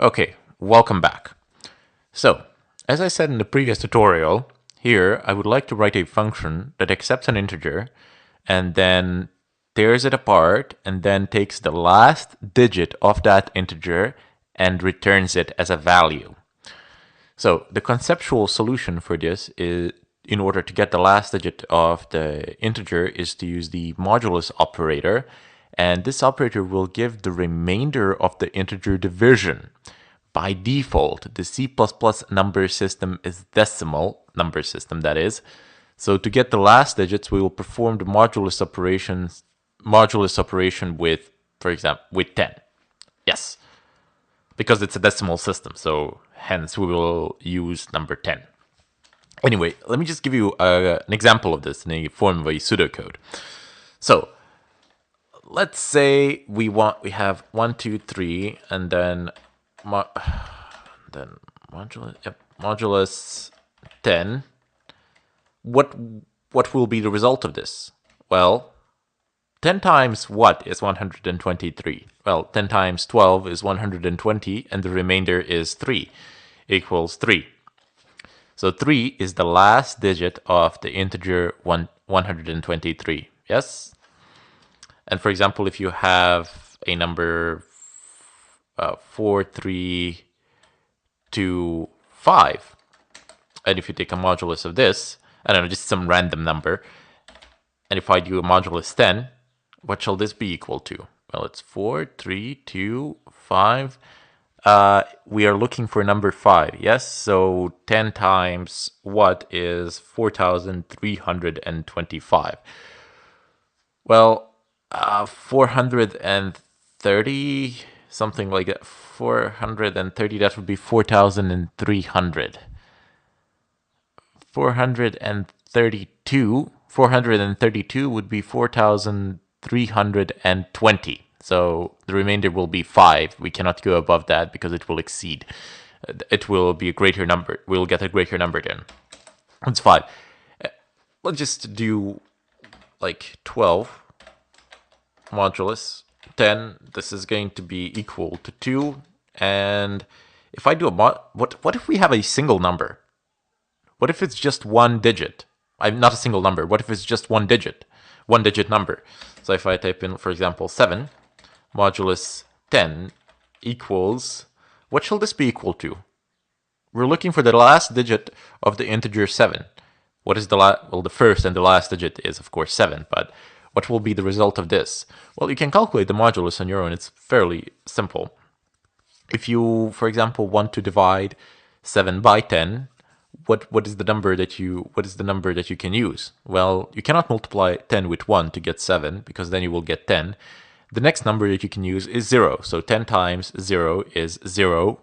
Okay, welcome back. So, as I said in the previous tutorial, here I would like to write a function that accepts an integer and then tears it apart and then takes the last digit of that integer and returns it as a value. So the conceptual solution for this is, in order to get the last digit of the integer, is to use the modulus operator, and this operator will give the remainder of the integer division. By default, the C++ number system is decimal number system, that is. So to get the last digits, we will perform the modulus operation with, for example, with 10. Yes, because it's a decimal system, so hence we will use number 10. Anyway, let me just give you an example of this in the form of a pseudocode. So let's say we have 1, 2, 3, and then modulus 10. What will be the result of this? Well, 10 times what is 123? Well, 10 times 12 is 120, and the remainder is 3, equals 3. So 3 is the last digit of the integer 123, yes? And for example, if you have a number 4325, and if you take a modulus of this, I don't know, just some random number, and if I do a modulus 10, what shall this be equal to? Well, it's 4325. We are looking for number 5, yes? So 10 times what is 4,325? Well, 430, something like that. 430, that would be 4,300. 432 would be 4,320. So the remainder will be 5. We cannot go above that because it will exceed. It will be a greater number. We'll get a greater number then. It's 5. Let's just do like 12 modulus 10. This is going to be equal to 2. And if I do what if we have a single number? What if it's just one digit? I'm not a single number. What if it's just one digit number? So if I type in, for example, 7 modulus 10 equals, what shall this be equal to? We're looking for the last digit of the integer 7. What is the first and the last digit is, of course, 7, but what will be the result of this? Well, you can calculate the modulus on your own. It's fairly simple. If you, for example, want to divide 7 by 10, what is the number that you can use? Well, you cannot multiply 10 with 1 to get 7, because then you will get 10. The next number that you can use is 0. So 10 times 0 is 0.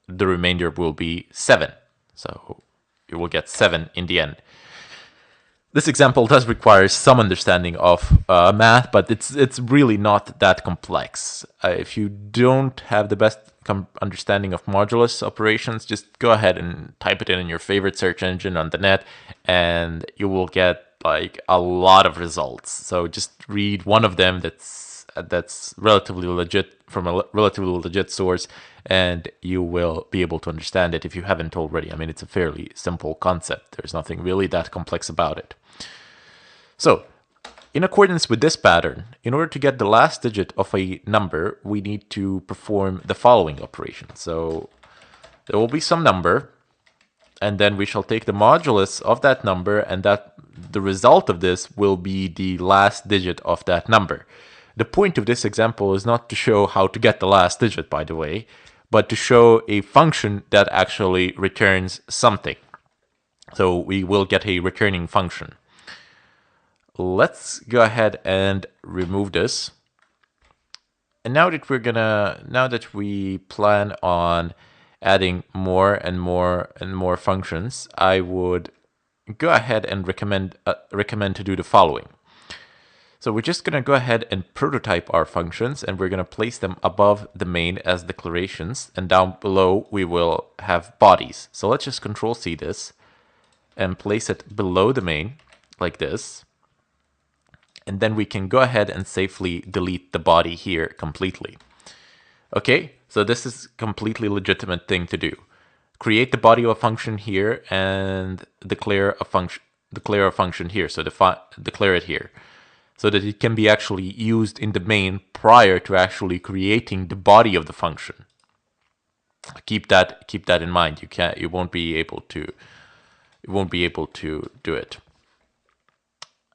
The remainder will be 7. So you will get 7 in the end. This example does require some understanding of math, but it's really not that complex. If you don't have the best understanding of modulus operations, just go ahead and type it in your favorite search engine on the net, and you will get like a lot of results. So just read one of them that's relatively legit, from a relatively legit source, and you will be able to understand it if you haven't already. I mean, it's a fairly simple concept. There's nothing really that complex about it. So, in accordance with this pattern, in order to get the last digit of a number, we need to perform the following operation. So, there will be some number, and then we shall take the modulus of that number, and that the result of this will be the last digit of that number. The point of this example is not to show how to get the last digit, by the way, but to show a function that actually returns something. So we will get a returning function. Let's go ahead and remove this. And now that we plan on adding more and more functions, I would go ahead and recommend to do the following. So we're just going to go ahead and prototype our functions, and we're going to place them above the main as declarations, and down below we will have bodies. So let's just Control-C this and place it below the main like this. And then we can go ahead and safely delete the body here completely. Okay, so this is completely legitimate thing to do. Create the body of a function here and declare a function here. So declare it here, so that it can be actually used in the main prior to actually creating the body of the function. Keep that in mind. You won't be able to do it.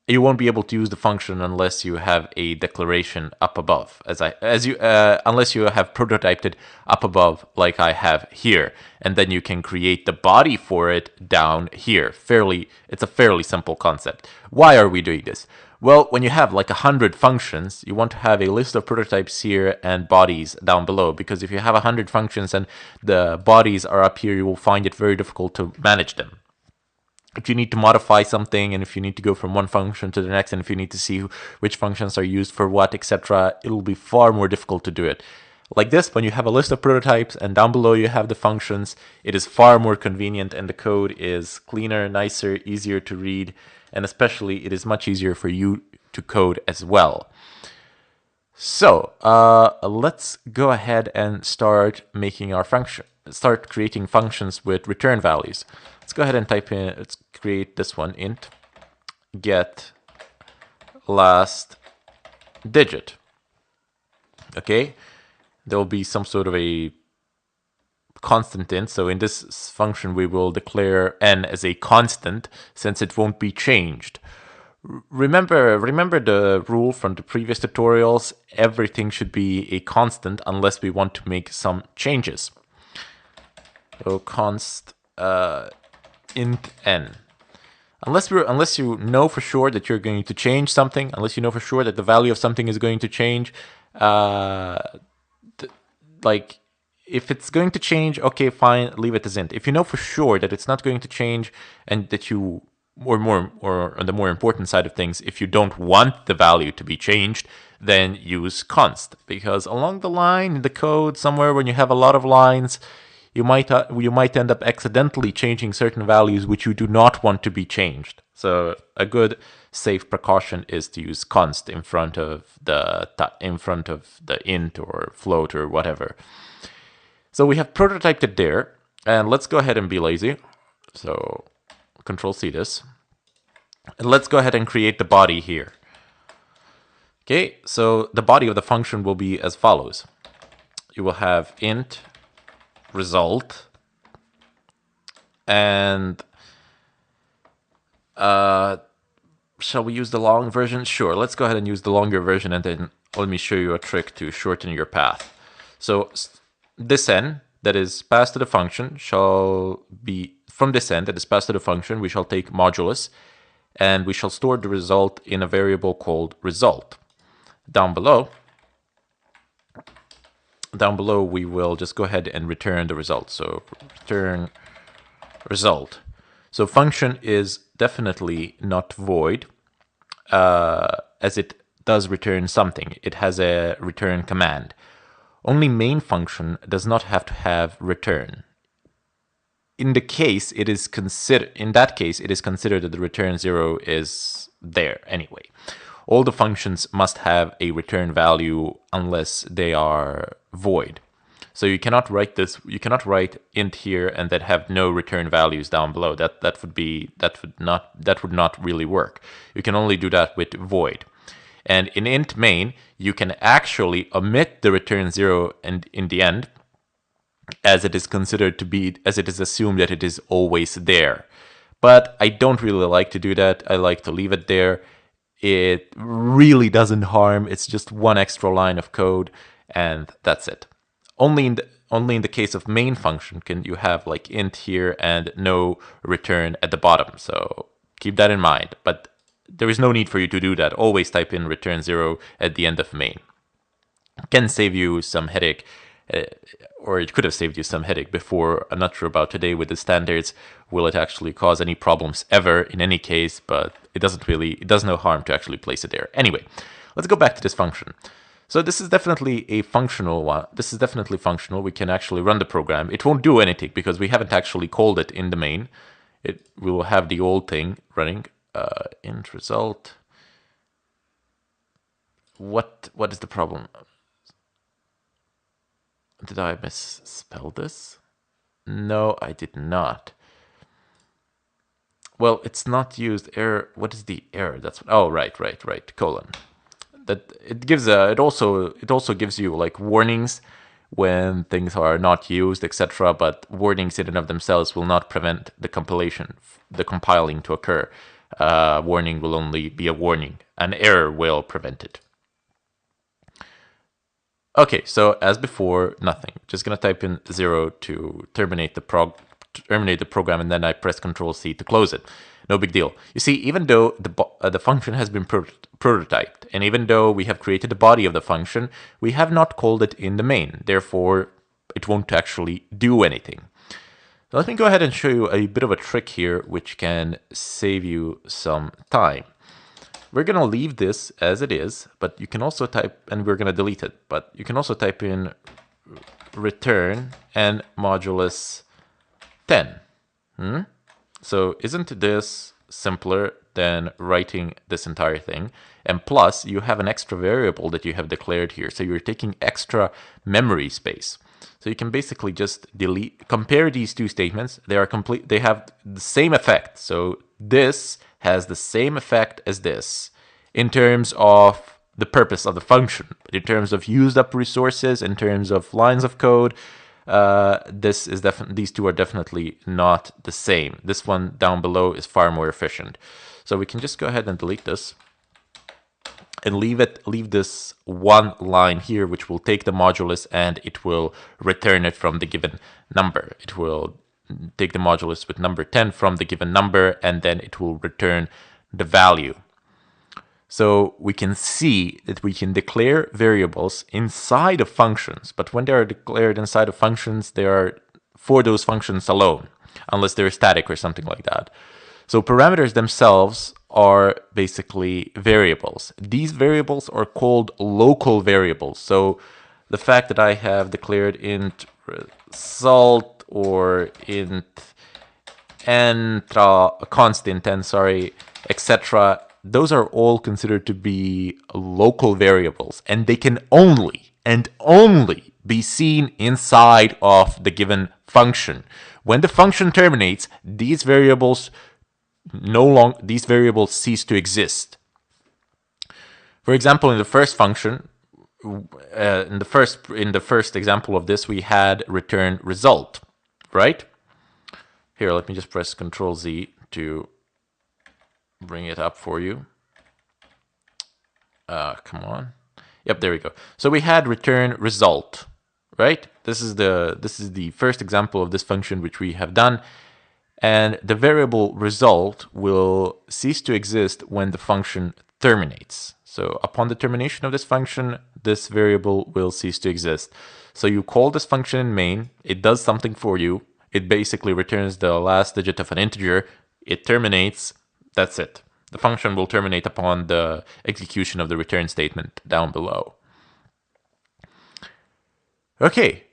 You won't be able to use the function unless you have a declaration up above, unless you have prototyped it up above like I have here, and then you can create the body for it down here. It's a fairly simple concept. Why are we doing this? Well, when you have like 100 functions, you want to have a list of prototypes here and bodies down below, because if you have 100 functions and the bodies are up here, you will find it very difficult to manage them. If you need to modify something, and if you need to go from one function to the next, and if you need to see which functions are used for what, etc., it'll be far more difficult to do it. Like this, when you have a list of prototypes and down below you have the functions, it is far more convenient, and the code is cleaner, nicer, easier to read, and especially it is much easier for you to code as well. So let's go ahead and start creating functions with return values. Let's go ahead and let's create this one, int get last digit. Okay, there will be some sort of a constant int. So in this function, we will declare n as a constant since it won't be changed. Remember the rule from the previous tutorials. Everything should be a constant unless we want to make some changes. So const int n. Unless you know for sure that you're going to change something, unless you know for sure that the value of something is going to change, like if it's going to change, okay, fine, leave it as int. If you know for sure that it's not going to change, and that you, or on the more important side of things, if you don't want the value to be changed, then use const, because along the line in the code somewhere, when you have a lot of lines, you might end up accidentally changing certain values which you do not want to be changed. So a good safe precaution is to use const in front of the int or float or whatever. So we have prototyped it there, and let's go ahead and be lazy. So Control C this, and let's go ahead and create the body here. Okay, so the body of the function will be as follows. You will have int result, and shall we use the long version? Sure, let's go ahead and use the longer version, and then let me show you a trick to shorten your path. So this n that is passed to the function shall be, from this n that is passed to the function, we shall take modulus, and we shall store the result in a variable called result. Down below, we will just go ahead and return the result. So return result. So function is definitely not void, as it does return something. It has a return command. Only main function does not have to have return. In that case, it is considered that the return 0 is there anyway. All the functions must have a return value unless they are void. So you cannot write this. You cannot write int here and then have no return values down below. That would not really work. You can only do that with void. And in int main, you can actually omit the return 0 and in the end, as it is assumed that it is always there. But I don't really like to do that. I like to leave it there. It really doesn't harm. It's just one extra line of code, and that's it. Only in the case of main function can you have like int here and no return at the bottom. So keep that in mind. But there is no need for you to do that. Always type in return 0 at the end of main. It can save you some headache, or it could have saved you some headache before. I'm not sure about today with the standards. Will it actually cause any problems ever in any case? But it does no harm to actually place it there. Anyway, let's go back to this function. So this is definitely a functional one. This is definitely functional. We can actually run the program. It won't do anything because we haven't actually called it in the main. We will have the old thing running. Int result. What is the problem? Did I misspell this? No, I did not. Well, it's not used error. What is the error? That's oh, right, colon. That it gives it also gives you like warnings when things are not used, etc. But warnings in and of themselves will not prevent the compiling to occur. Warning will only be a warning. An error will prevent it. Okay, so as before, nothing. Just gonna type in 0 to terminate the program, and then I press Control-C to close it. No big deal. You see, even though the function has been prototyped, and even though we have created the body of the function, we have not called it in the main. Therefore, it won't actually do anything. So let me go ahead and show you a bit of a trick here, which can save you some time. We're going to leave this as it is, but you can also type, and we're going to delete it, but you can also type in return and modulus 10. So isn't this simpler than writing this entire thing? And plus, you have an extra variable that you have declared here. So you're taking extra memory space. So you can basically just compare these two statements. They have the same effect. So this has the same effect as this in terms of the purpose of the function. But in terms of used up resources, in terms of lines of code, these two are definitely not the same. This one down below is far more efficient. So we can just go ahead and delete this and leave this one line here, which will take the modulus and it will return it from the given number. It will take the modulus with number 10 from the given number, and then it will return the value. So we can see that we can declare variables inside of functions, but when they are declared inside of functions, they are for those functions alone, unless they're static or something like that. So parameters themselves are basically variables. These variables are called local variables. So the fact that I have declared int result or int constant n, etc., those are all considered to be local variables, and they can only be seen inside of the given function. When the function terminates, these variables cease to exist. For example, in the first function, in the first example of this, we had return result, right? Here, let me just press Control-Z to bring it up for you. Come on. Yep, there we go. So we had return result, right? This is the first example of this function which we have done, and the variable result will cease to exist when the function terminates. So upon the termination of this function, this variable will cease to exist. So you call this function in main, it does something for you. It basically returns the last digit of an integer. It terminates. That's it. The function will terminate upon the execution of the return statement down below. Okay.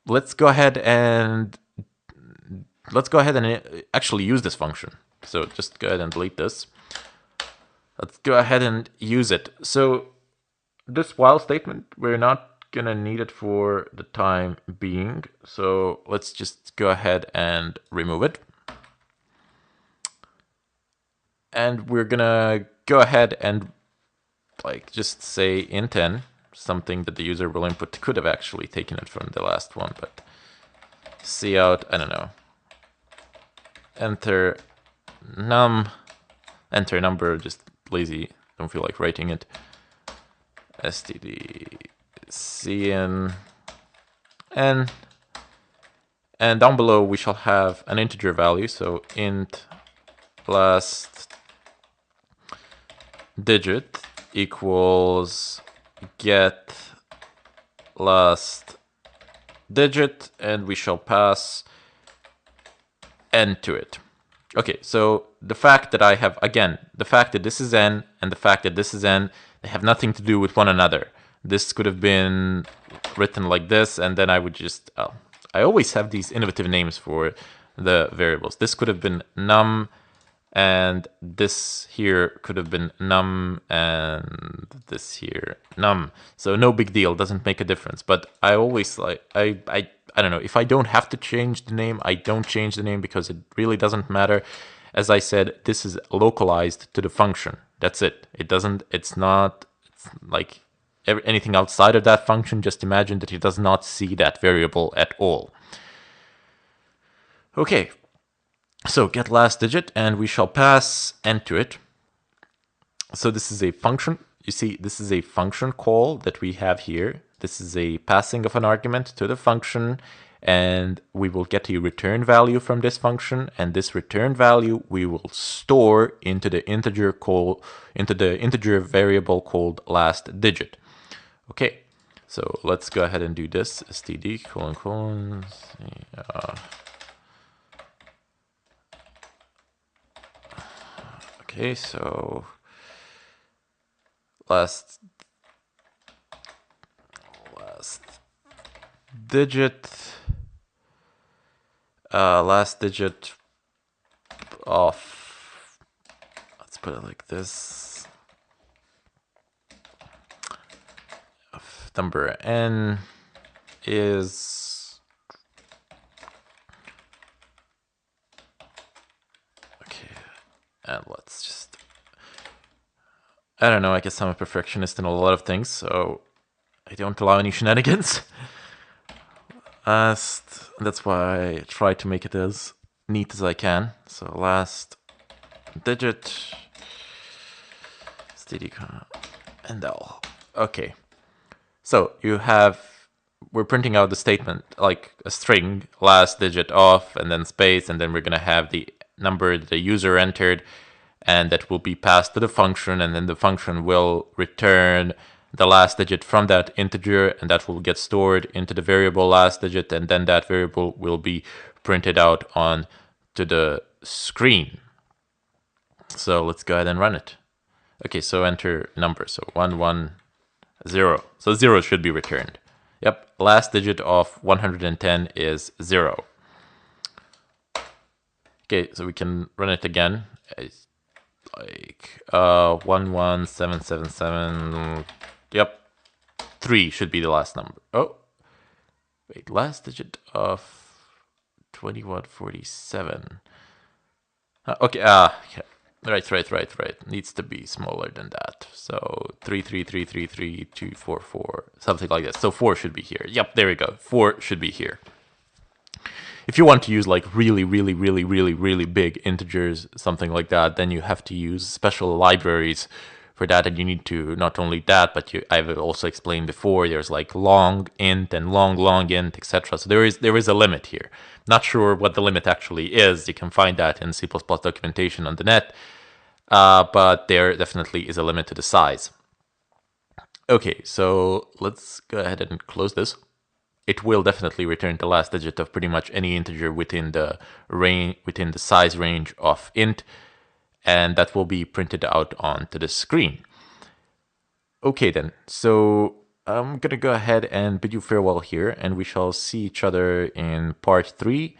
Let's go ahead and actually use this function. So just go ahead and delete this. Let's go ahead and use it. So this while statement, we're not gonna need it for the time being. So let's just go ahead and remove it. And we're gonna go ahead and just say int n, something that the user will input. Could have actually taken it from the last one, but cout, I don't know. Enter number, just lazy, don't feel like writing it. std_cin n, and down below we shall have an integer value, so int last digit equals get last digit, and we shall pass n to it. Okay, so the fact that I have, again, the fact that this is n and the fact that this is n, they have nothing to do with one another. This could have been written like this, and then I would just, I always have these innovative names for the variables. This could have been num and this here could have been num, and this here num. So no big deal, doesn't make a difference. But I always I don't know, if I don't have to change the name, I don't change the name because it really doesn't matter. As I said, this is localized to the function. That's it. It's not like anything outside of that function. Just imagine that it does not see that variable at all. Okay, so get last digit, and we shall pass n to it. So this is a function. You see, this is a function call that we have here. This is a passing of an argument to the function, and we will get a return value from this function, and this return value we will store into the integer variable called last digit. Okay, so let's go ahead and do this. std : okay, so last digit, last digit of, let's put it like this, of number n is, okay, and let's just, I don't know, I guess I'm a perfectionist in a lot of things, so I don't allow any shenanigans. That's why I try to make it as neat as I can. So last digit, std, and L. Okay. So we're printing out the statement like a string, last digit of, and then space, and then we're gonna have the number the user entered, and that will be passed to the function, and then the function will return the last digit from that integer, and that will get stored into the variable last digit, and then that variable will be printed out on to the screen. So let's go ahead and run it. Okay, so enter number. So 110. So 0 should be returned. Yep, last digit of 110 is 0. Okay, so we can run it again. It's like 11777. Yep, 3 should be the last number. Oh, wait, last digit of 2147. Okay, right. Needs to be smaller than that. So 333333244, something like that. So 4 should be here. Yep, there we go. 4 should be here. If you want to use like really big integers, something like that, then you have to use special libraries for that, and you need to not only that, but I've also explained before, there's like long int and long int, etc. So there is a limit here. Not sure what the limit actually is. You can find that in C++ documentation on the net, but there definitely is a limit to the size. Okay, so let's go ahead and close this. It will definitely return the last digit of pretty much any integer within the range, within the size range of int, and that will be printed out onto the screen. Okay then, so I'm gonna go ahead and bid you farewell here, and we shall see each other in part 3,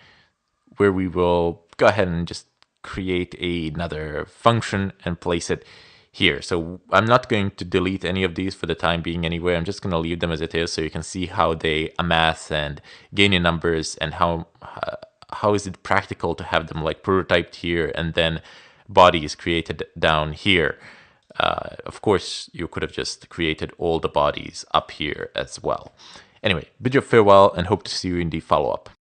where we will go ahead and just create another function and place it here. So I'm not going to delete any of these for the time being anyway. I'm just going to leave them as it is so you can see how they amass and gain in numbers, and how is it practical to have them like prototyped here and then bodies created down here. Of course, you could have just created all the bodies up here as well. Anyway, bid you farewell and hope to see you in the follow-up.